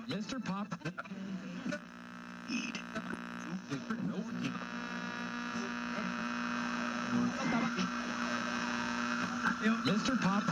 Mr. Pop. Mr. Pop.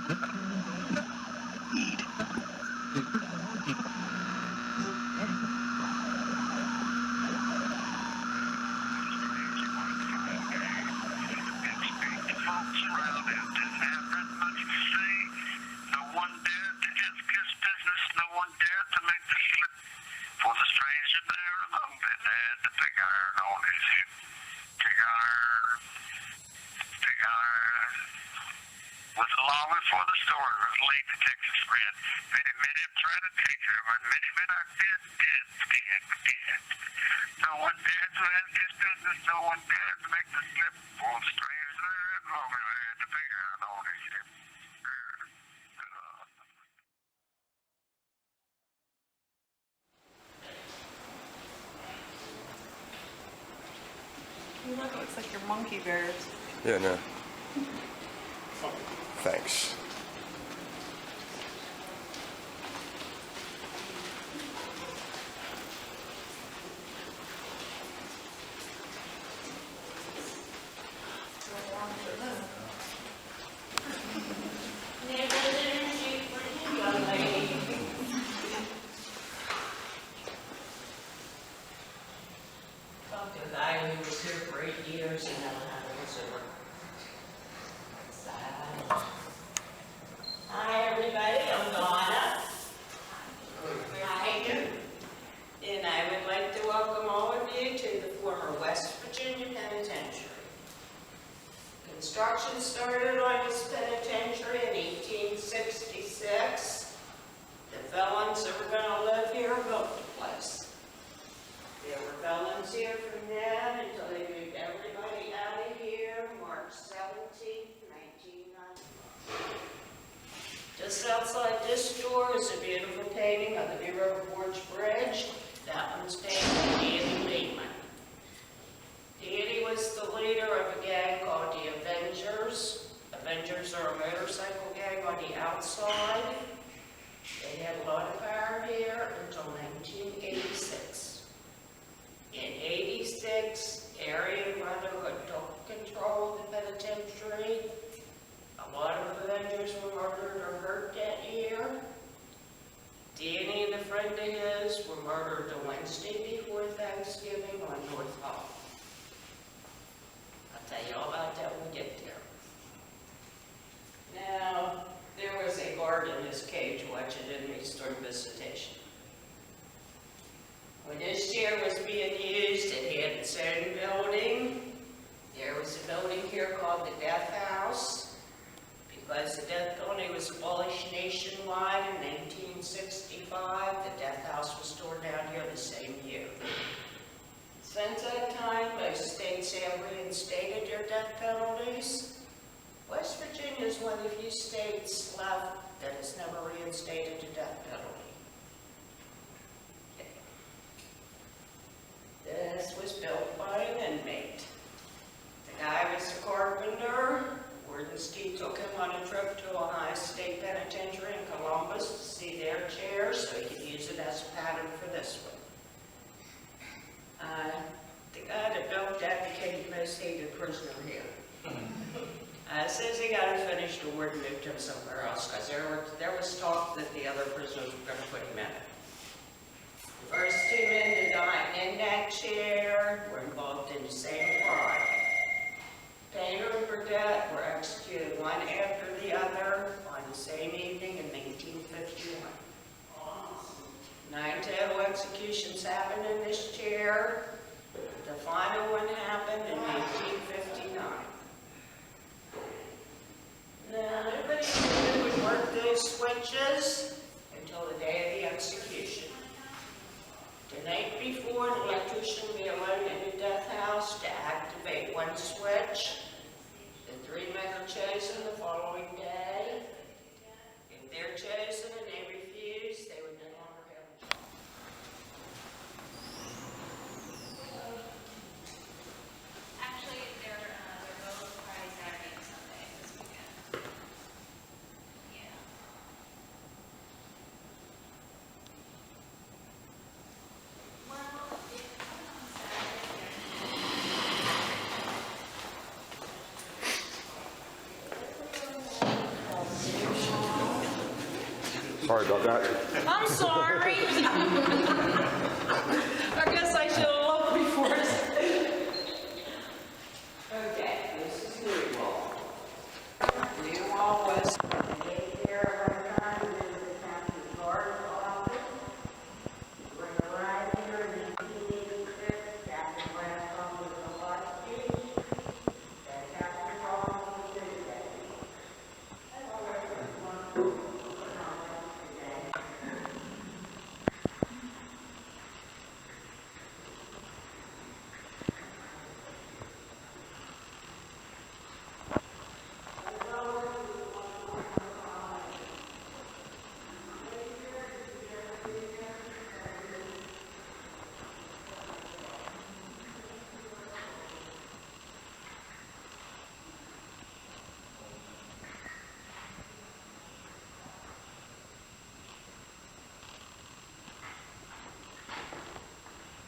Look, it looks like your monkey bears. Yeah, no. Thanks. Hi everybody, I'm Donna. Hi. And I would like to welcome all of you to the former West Virginia Penitentiary. Construction started on this penitentiary in 1866. The felons that were going to live here built the place. There were felons here from then until they moved everybody out of here March 17, 1990. Just outside this door is a beautiful painting of the new Backporch Bridge. That one's painted by Danny Lehman. Danny was the leader of a gang called the Avengers. Avengers are a motorcycle gang on the outside. They had a lot of power here until 1986. In 86, Arian Brotherhood took control of the penitentiary. A lot of Avengers were murdered or hurt that year. Danny and a friend of his were murdered the Wednesday before Thanksgiving on North Hall. I'll tell you all about that when we get there. Now, there was a guard in this cage watching inmates during visitation. When this chair was being used, it had its own building. There was a building here called the Death House. Because the death penalty was abolished nationwide in 1965, the death house was torn down here the same year. Since that time, most states have reinstated their death penalties. West Virginia is one of the few states left that has never reinstated the death penalty. This was built by an inmate. The guy was a carpenter. Warden Steve took him on a trip to Ohio State Penitentiary in Columbus to see their chair so he could use it as a pattern for this one. The guy that built that became the most hated prisoner here. As soon as he got it finished, the warden moved him somewhere else because there was talk that the other prisoners were going to put him in it. The first two men to die in that chair were involved in the same crime. Painter and Burdett were executed one after the other on the same evening in 1951. 9 total executions happened in this chair. The final one happened in 1959. Now, nobody knew who would work those switches until the day of the execution. The night before, an electrician would be alone in the death house to activate one switch. The 3 men are chosen the following day. If they're chosen and they refuse, they would no longer have a job. Actually, they're both Friday, Saturday, and Sunday this weekend. Yeah. Sorry about that. I'm sorry. I guess I should have looked before. Okay, this is Newell. Newell was taken care of our time in the county guard's office. When I arrived here in 1986, Captain Lansing was a lot of kids, and Captain Ross was a city deputy. However, one comment today.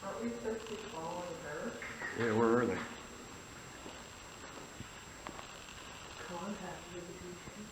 Aren't we supposed to be following her? Yeah, where are they? Contact visitation.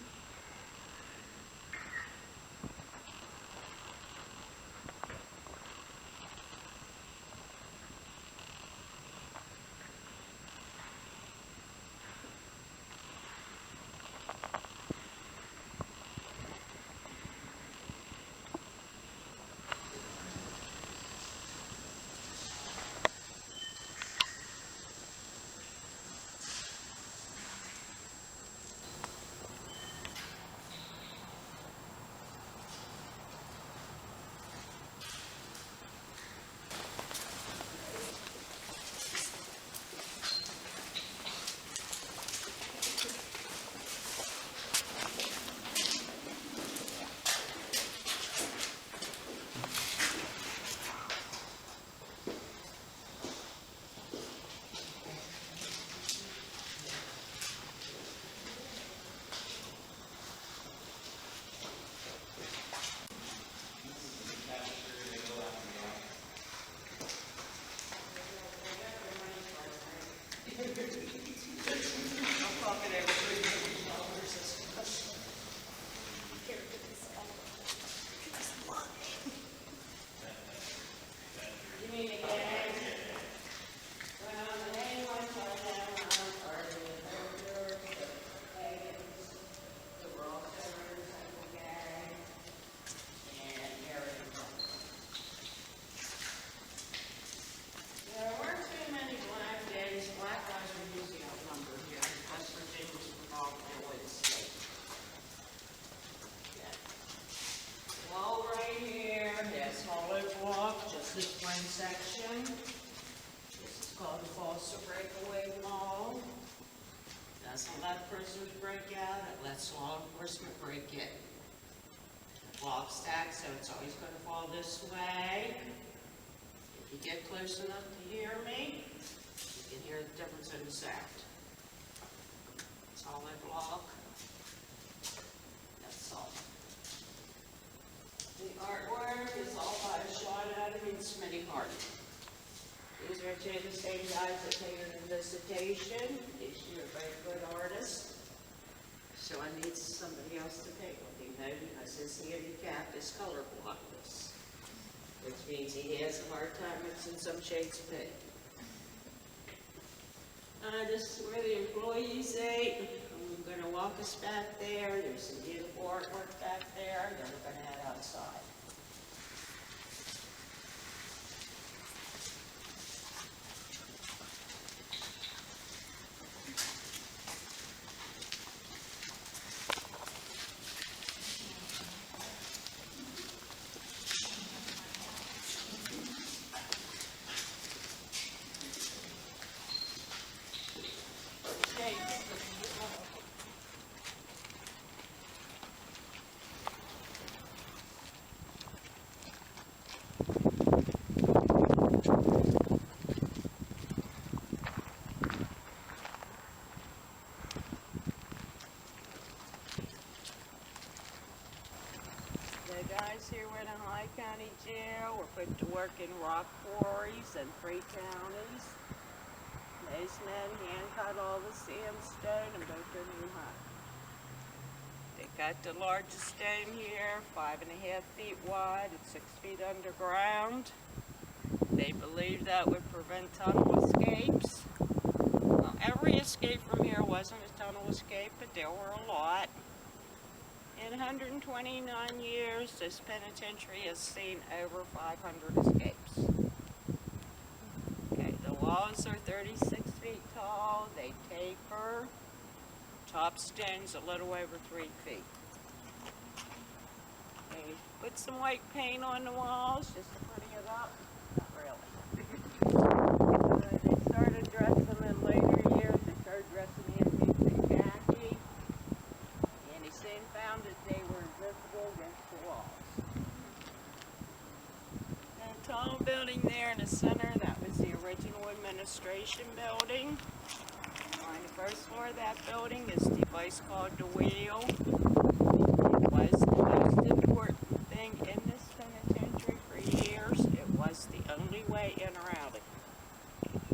Section. This is called the foster breakaway wall. Doesn't let prisoners break out, it lets law enforcement break in. The block stacks, so it's always going to fall this way. If you get close enough to hear me, you can hear the difference in the sound. Solid block. That's all. The artwork is all by Sean Adam and Smitty Hart. These are two of the same guys that painted the visitation. These two are very good artists. So I need somebody else to paint with him though, because his handicap is color blindness, which means he has a hard time mixing some shades of pink. This is where the employees ate. I'm going to walk us back there. There's some beautiful artwork back there. Then we're going to head outside. Here we're in a High County jail. We're put to work in rock quarries and 3 counties. Those men hand cut all the sandstone and built their new hut. They Got the largest stone here, 5.5 feet wide, it's 6 feet underground. They believe that would prevent tunnel escapes. Well, every escape from here wasn't a tunnel escape, but there were a lot. In 129 years, this penitentiary has seen over 500 escapes. Okay, the walls are 36 feet tall, they taper. Top stone's a little over 3 feet. They put some white paint on the walls just to pretty it up. Not really. They started dressing them in later years. They started dressing the inmates in khaki. And he soon found that they were invisible against the walls. And a tall building there in the center, that was the original administration building. On the first floor of that building is the device called the wheel. It was the most important thing in this penitentiary for years. It was the only way in or out of it.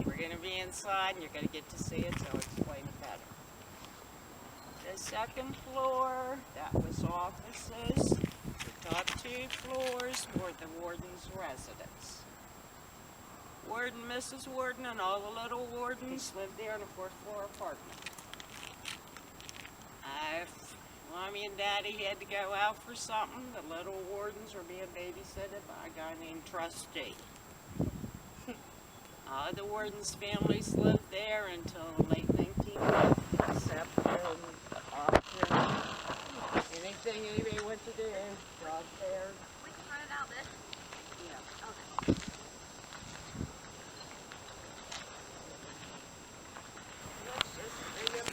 We're going to be inside and you're going to get to see it, so I'll explain it better. The second floor, that was offices. The top 2 floors were the warden's residence. Warden, Mrs. Warden, and all the little wardens lived there in a 4th floor apartment. If Mommy and Daddy had to go out for something, the little wardens were being babysitted by a guy named Trustee. All the wardens' families lived there until the late 1980s, except after anything anybody went to do, job fairs. We can run it out this. Yeah. Okay. Let's just bring him.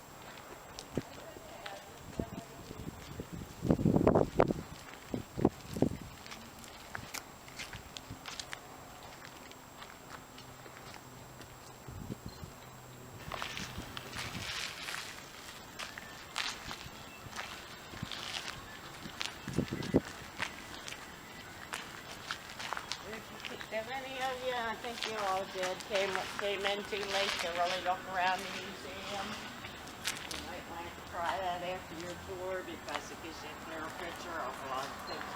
If any of you, I think you all did, came in too late to really look around the museum, you might want to try that after your tour because it gives you a clearer picture of a lot of things.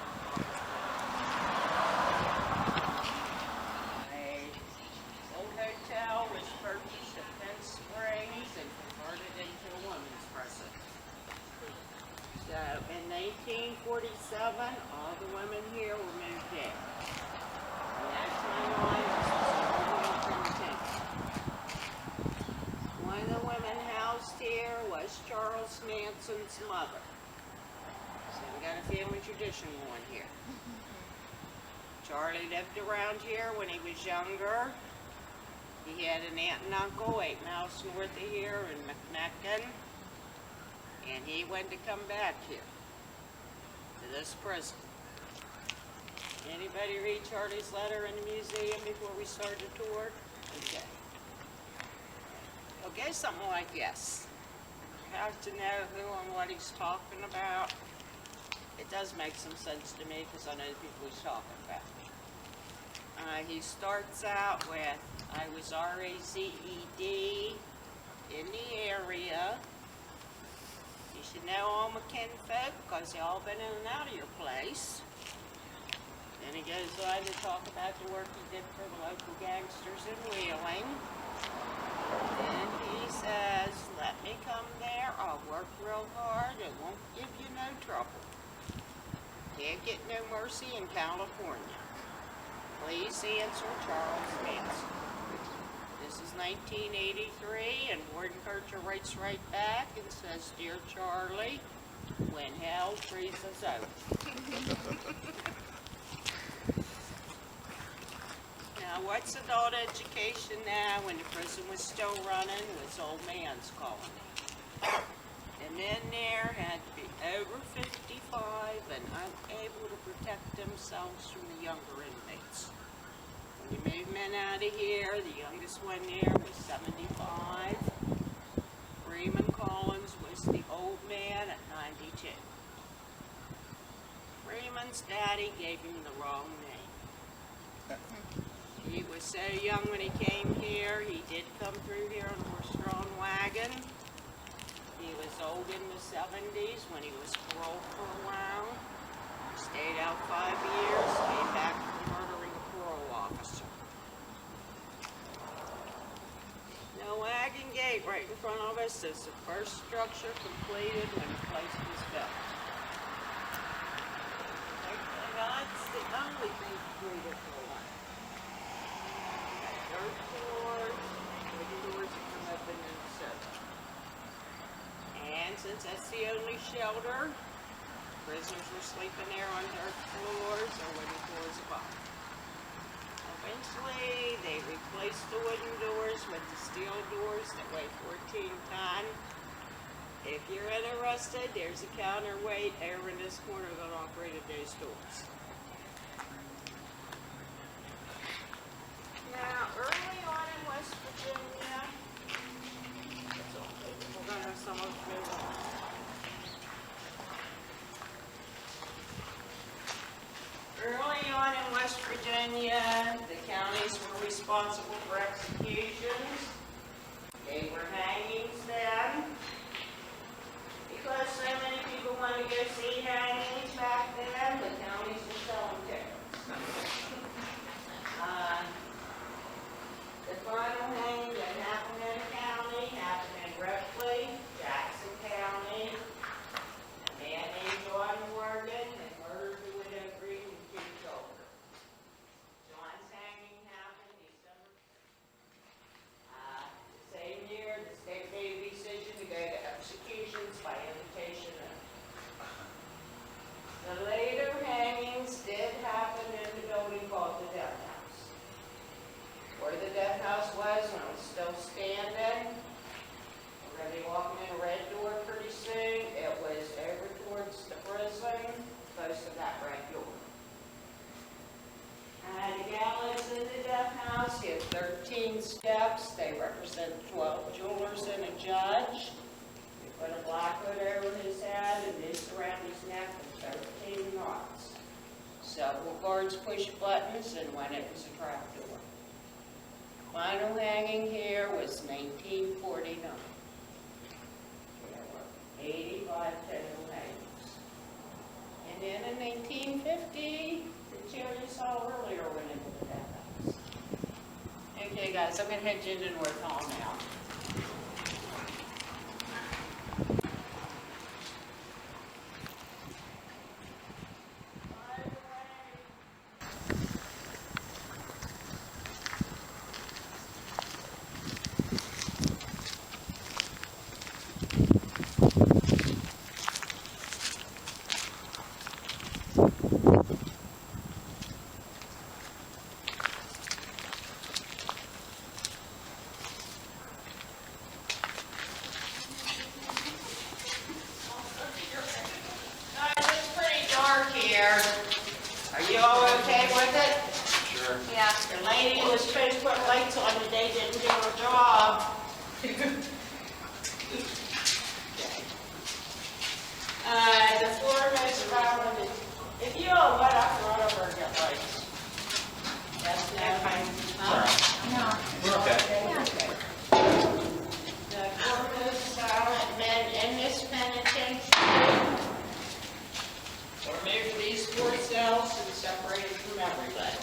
The old hotel was purchased at Penn Springs and converted into a women's prison. So in 1947, all the women here were moved in. One of the women housed here was Charles Manson's mother. So we got a family tradition going here. Charlie lived around here when he was younger. He had an aunt and uncle 8 miles north of here in McMecken. And he wanted to come back here to this prison. Anybody read Charlie's letter in the museum before we start the tour? Okay. Okay, something like this. You have to know who and what he's talking about. It does make some sense to me because I know the people he's talking about. He starts out with, I was RAZED in the area. You should know all my kinfolk because they all been in and out of your place. Then he goes on to talk about the work he did for the local gangsters in Wheeling. Then he says, let me come there, I'll work real hard, it won't give you no trouble. Can't get no mercy in California. Please answer, Charles Manson. This is 1983, and Warden Kircher writes right back and says, Dear Charlie, when hell freezes over. Now, what's adult education now when the prison was still running was old man's colony. The men there had to be over 55 and unable to protect themselves from the younger inmates. When you move men out of here, the youngest one there was 75. Freeman Collins was the old man at 92. Freeman's daddy gave him the wrong name. He was so young when he came here. He did come through here on a horse-drawn wagon. He was old in the 70s when he was paroled for a while. Stayed out 5 years, came back for murdering a parole officer. No wagon gate right in front of us is the first structure completed when the place was built. That's the only thing completed for a while. Dirt floors, wooden doors that come up into the circle. And since that's the only shelter, prisoners were sleeping there on dirt floors or wooden floors above. Eventually, they replaced the wooden doors with the steel doors that weigh 14 tons. If you're interested, there's a counterweight there in this corner that operated those doors. Now, early on in West Virginia, we're going to have some of it move on. Early on in West Virginia, the counties were responsible for executions. They were hangings then. Because so many people wanted to go see hangings back then, the counties were selling tickets. The final hanging that happened in the county happened in Ripley, Jackson County. A man named John Morgan that murdered the widow Green and 2 children. John's hanging happened December. The same year, the state made a decision to go to executions by invitation only. The later hangings did happen in the building called the Death House. Where the Death House was when it was still standing, we're going to be walking in a red door pretty soon. It was over towards the prison, close to that red door. The gallows in the Death House have 13 steps. They represent 12 jewelers and a judge. We put a black hood over his head and noose around his neck and 13 knots. Several guards push buttons and when it was a trap door. Final hanging here was 1949. There were 85 general hangings. And then in 1950, the chair you saw earlier went into the Death House. Okay guys, I'm going to head you into North Hall now. Are you all okay with it? Sure. Yeah. The lady who was supposed to put lights on today didn't do her job. The foremost problem is, if you all let up, run over and get lights. That's no. We're okay. The foremost silent men in this penitentiary remove these 4 cells and separate it from everybody.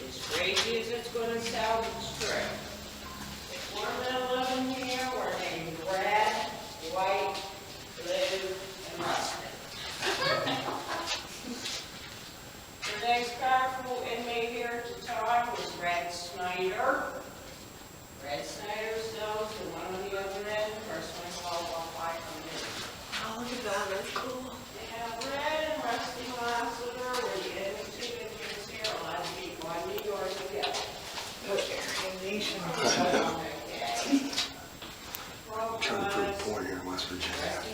As crazy as it's going to sound, it's true. The 4 middle of them here were named red, white, blue, and rusted. The next powerful inmate here at the time was Red Snyder. Red Snyder cells and one on the other end. First one called off by from me. Oh, look at that, that's cool. Red and Rusty Lassiter were the only 2 inmates here allowed to meet 1 New York together. Nation. Okay. Trying to prove a point here in West Virginia.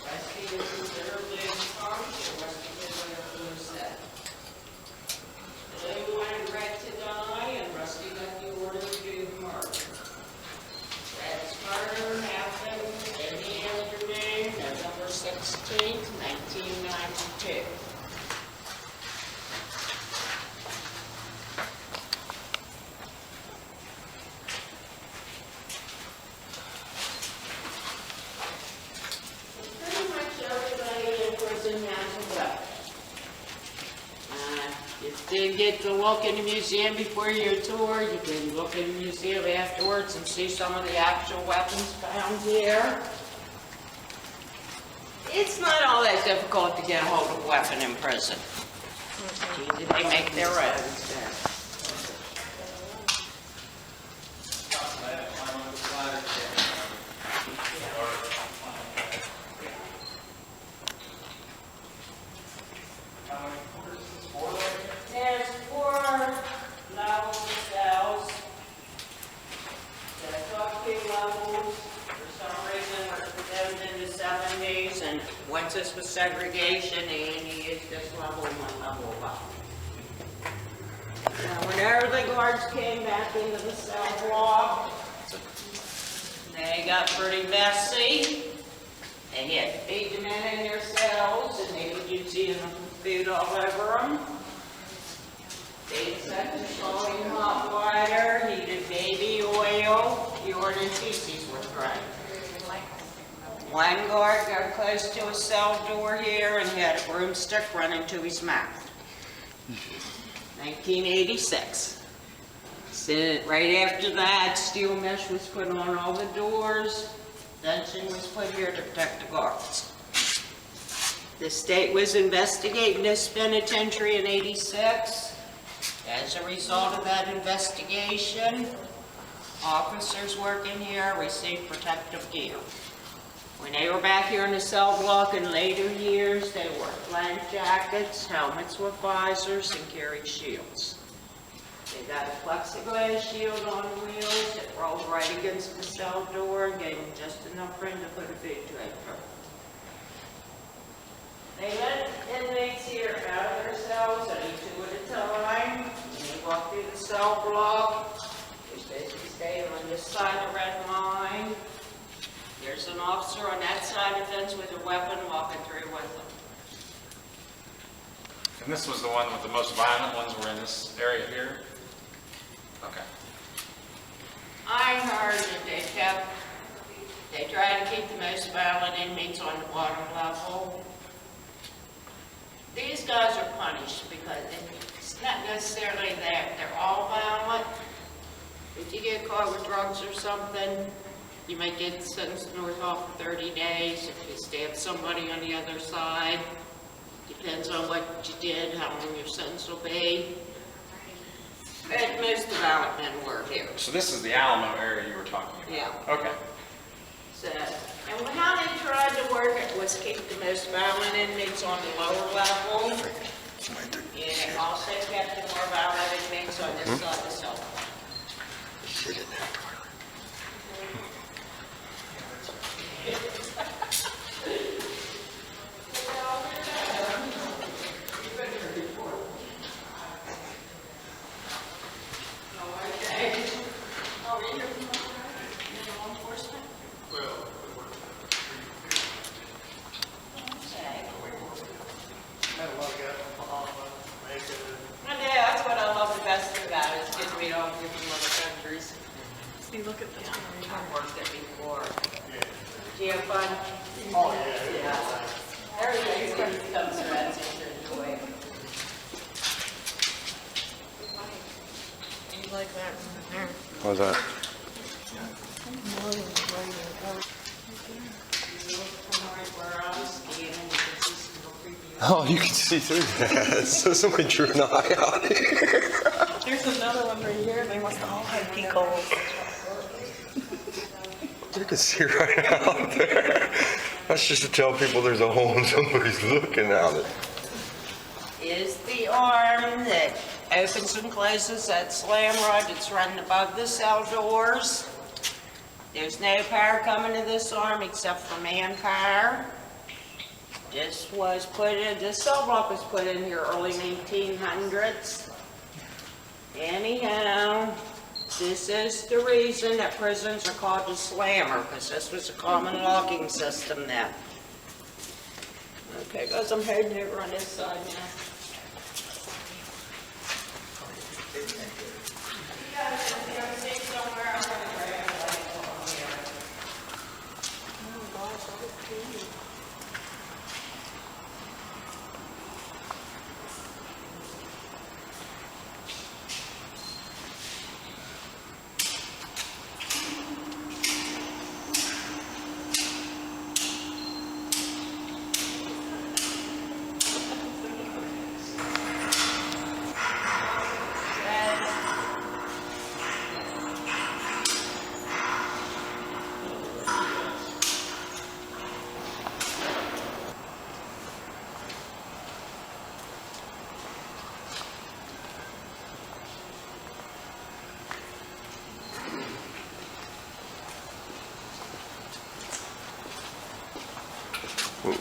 Rusty was considerably harsh, and Rusty did whatever he said. Blue wanted Red to die, and Rusty got the order to do the murder. can get to look in the museum before your tour. You can look in the museum afterwards and see some of the actual weapons found here. It's not all that difficult to get a hold of a weapon in prison. They make their own. There's 4 levels of cells. There's 12 levels. For some reason, we're condemned in the 70s, and once this was segregation, they only used this level and 1 level above. Now, whenever the guards came back into the cell block, they got pretty messy. They had to feed the men in their cells, and they would use food all over them. They set the boiling hot water, heated baby oil, urine and feces were thrown. One guard got close to a cell door here and had a broomstick running to his mouth. 1986. So right after that, steel mesh was put on all the doors. Fencing was put here to protect the guards. The state was investigating this penitentiary in '86. As a result of that investigation, officers working here received protective gear. When they were back here in the cell block in later years, they wore flak jackets, helmets with visors, and carried shields. They got a plexiglass shield on wheels that rolled right against the cell door and gave them just enough room to put a food tray through. They let inmates here out of their cells, only 2 at a time. When they walk through the cell block, they're supposed to be staying on this side of the red line. There's an officer on that side of the fence with a weapon walking through with them. And this was the one with the most violent ones were in this area here? Okay. I heard that they try to keep the most violent inmates on the bottom level. These guys are punished because it's not necessarily that they're all violent. If you get caught with drugs or something, you might get sentenced north off for 30 days. If you stab somebody on the other side, depends on what you did, how long your sentence will be. But most of the violent men were here. So this is the Alamo area you were talking about? Yeah. Okay. So, and how they tried to work it was keep the most violent inmates on the lower level. And it also kept the more violent inmates on this side of the cell block. Sit in that toilet. That's what I love the best about it, is getting to meet all the people from other countries. See, look at this. I've worked there before. Do you have fun? Oh, yeah. Everything comes around to enjoy. You like that? What's that? Oh, you can see through that. So somebody drew an eye out here. There's another one right here. They must all have peak holes. You can see right out there. That's just to tell people there's a hole and somebody's looking at it. Is the arm that opens and closes that slam rod that's running above the cell doors. There's no power coming to this arm except for manpower. This cell block was put in here early 1900s. Anyhow, this is the reason that prisons are called the slammer, because this was a common locking system then. Okay, guys, I'm heading over on this side now. Whoa.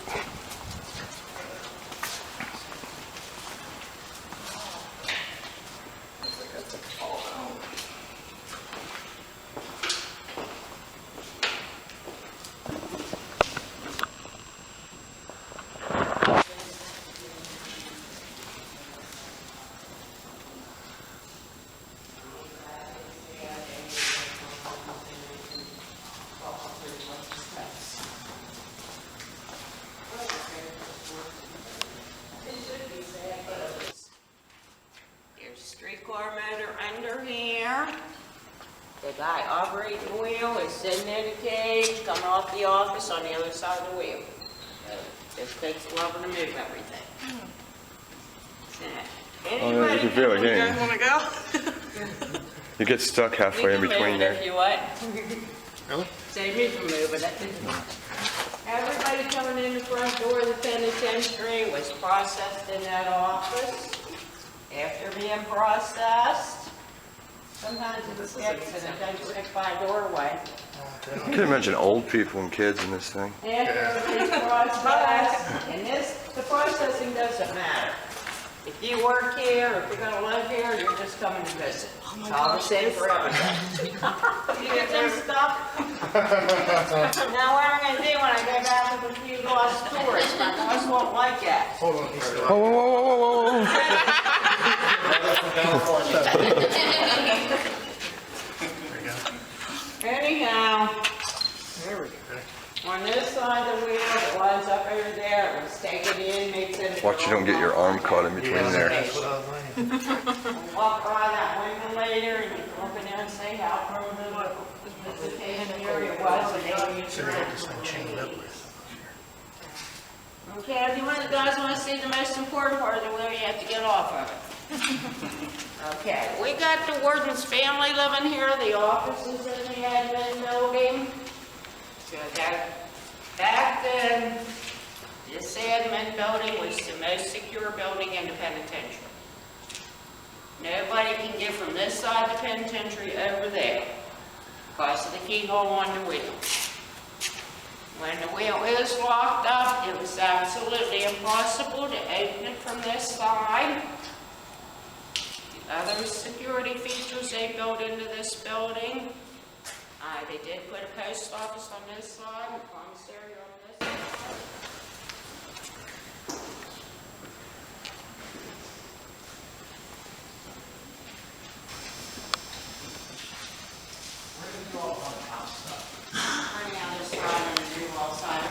There's a streetcar motor under here. The guy operating the wheel is sitting in a cage, coming off the office on the other side of the wheel. Just takes loving to move everything. Oh, yeah, you can feel it You again. guys wanna go? You get stuck halfway in between If there. you what? Really? Save me from moving it. Everybody coming in the front door of the penitentiary was processed in that office. After being processed, sometimes it sticks and it doesn't stick by a doorway. I can imagine old people and kids in this thing. After everything's processed, and the processing doesn't matter. If you work here, or if you're gonna live here, you're just coming to visit. It's all the same for everybody. You get them stuff? Now what am I gonna do when I go back with a few lost tourists? My boss won't like that. Whoa, whoa, whoa, whoa, whoa, whoa. Anyhow, on this side of the wheel, it was up over there, it was taken in, makes it. Watch you don't get your arm caught in between there. Walk by that window later and you can look in there and say how primitive the visitation area was and they used to rent. Okay, if you guys want to see the most important part of the wheel, you have to get off of it. Okay, we got the warden's family living here, the offices in the admin building. So back then, this admin building was the most secure building in the penitentiary. Nobody can get from this side of the penitentiary over there because of the keyhole on the wheel. When the wheel is locked up, it was absolutely impossible to open it from this side. The other security features they built into this building, they did put a post office on this side, a commissary on this side.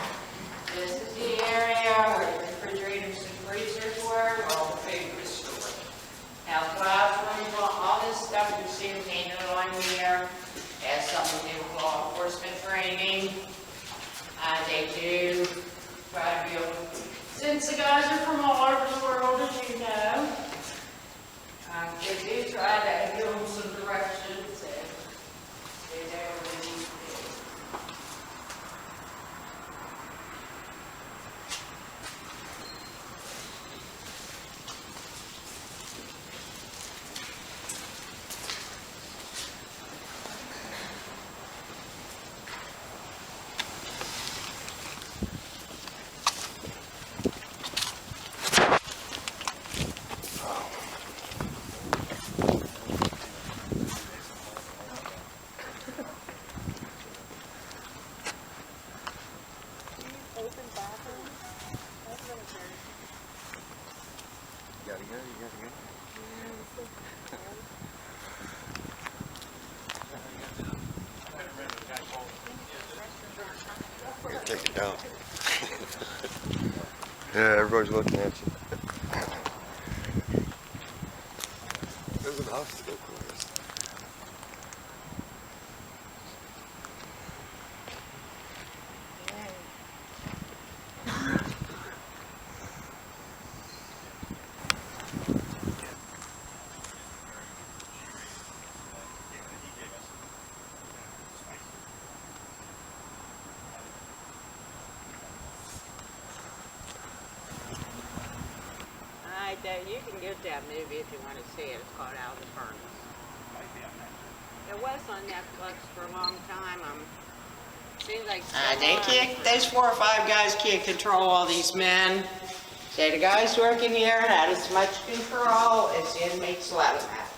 This is the area where the refrigerators and freezers were, where all the food was stored. Now, classrooms, all this stuff you see painted on here has something to do with law enforcement training. They do try to be able, since the guys are from all over the world, as you know, they do try to give them some directions and they know what they need to do. Take it down. Yeah, everybody's looking at you. There's an obstacle course. You can get that movie if you want to see it. It's called Out of the Furnace. It was on Netflix for a long time. Seems like. They can't, those 4 or 5 guys can't control all these men. Say the guys working here had as much control as the inmates let them have.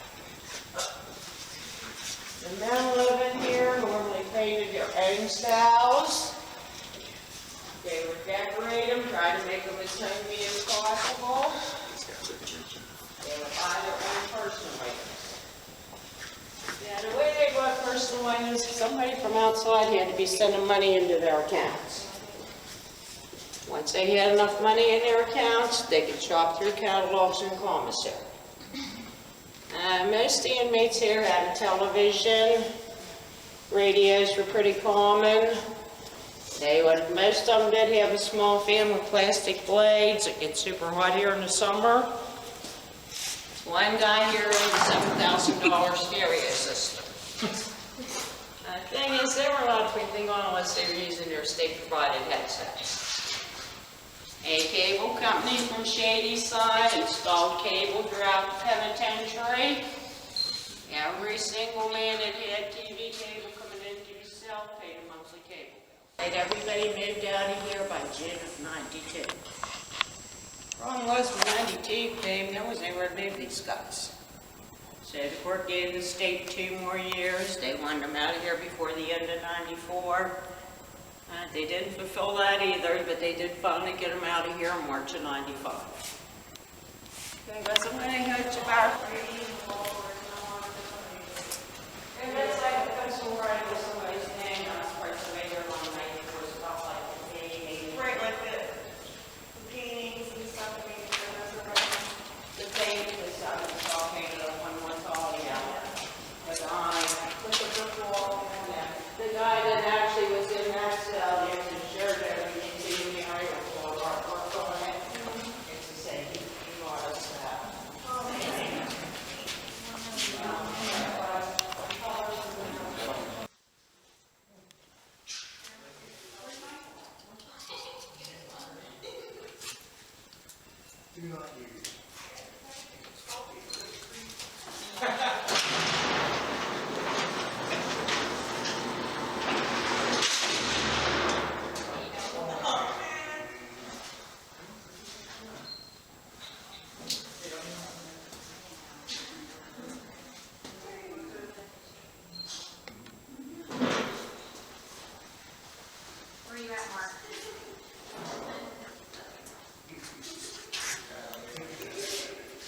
The men living here normally painted their own cells. They would decorate them, try to make them as homey as possible. They would buy their own personal items. Yeah, the way they bought personal items, somebody from outside had to be sending money into their accounts. Once they had enough money in their accounts, they could shop through catalogs and commissary. Most of the inmates here had a television. Radios were pretty common. Most of them did have a small fan with plastic blades. It gets super hot here in the summer. One guy here owned a $7,000 stereo system. The thing is, they weren't allowed to put anything on unless they were using their state-provided headsets. A cable company from Shady Side installed cable throughout the penitentiary. Every single man that had TV cable coming into his cell paid a monthly cable bill. And everybody moved out of here by June of '92. Problem was, when '92 came, there was nowhere to move these guys. So the court gave the state 2 more years. They wanted them out of here before the end of '94. They didn't fulfill that either, but they did finally get them out of here in March of '95. Okay, got somebody who had tobacco. And that's like a pencil writing with somebody's name on the parts of later on '94, stuff like the painting. Right, like the paintings and stuff, I mean, The paint was all painted up on one tall, yeah. With the eye, with the brick wall, yeah. The guy that actually was in that cell, he was a shirt over, you can see the area with all our work on it. It's the same, he bought us that. Where are you at, Mark?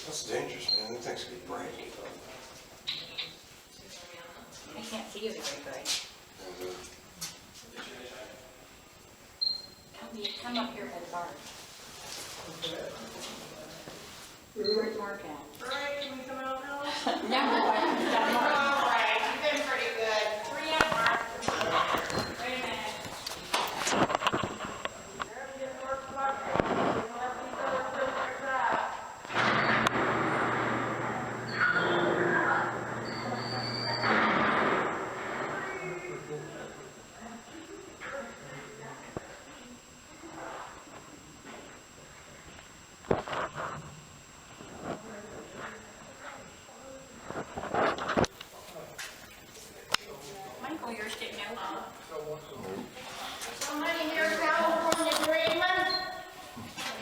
That's dangerous, man. Them things could break. I can't see you very good. Come up here by the bar. Where's Mark at? Right, can we come out now? No, I got Mark. All right, you've been pretty good. Where you at, Mark? Wait a minute. Michael, you're sitting out. Somebody here California dreaming?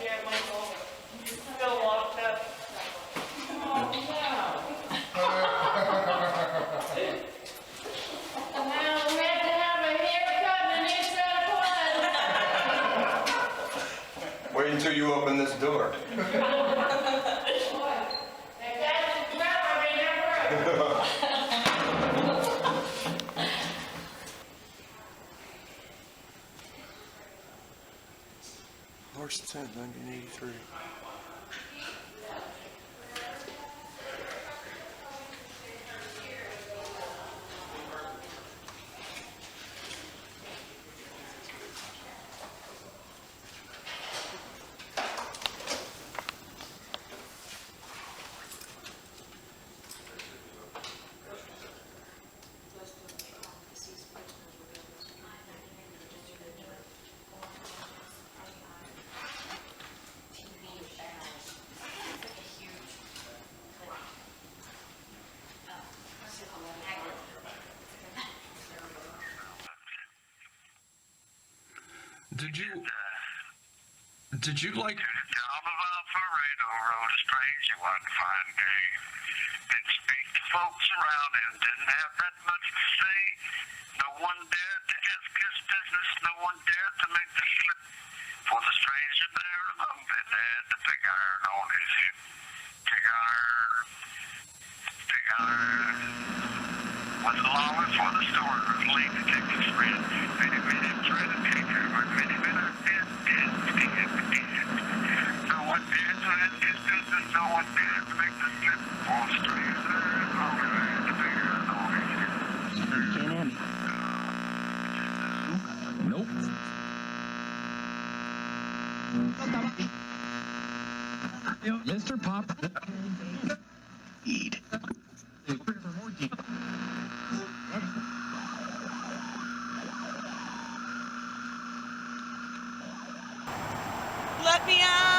Yeah, Michael. Still locked up. Oh, no. Now we have to have a haircut and an inside blood. Wait until you open this door. If that's the job, I mean, never. March 10th, 1983. Did you like? To the town of Alpharado rode a stranger one fine day. Didn't speak to folks around him, didn't have that much to say. No one dared to ask his business, no one dared to make the slip. For the stranger there among them had the big iron on his hip. Big iron. Was longing for the story of Lee Detective's friend. Many tried to take her, but many men are dead. No one dared to end his business, no one dared to make the slip. For the stranger among them had the big iron on his hip. Nope. Mr. Pop. Eat. Let me out!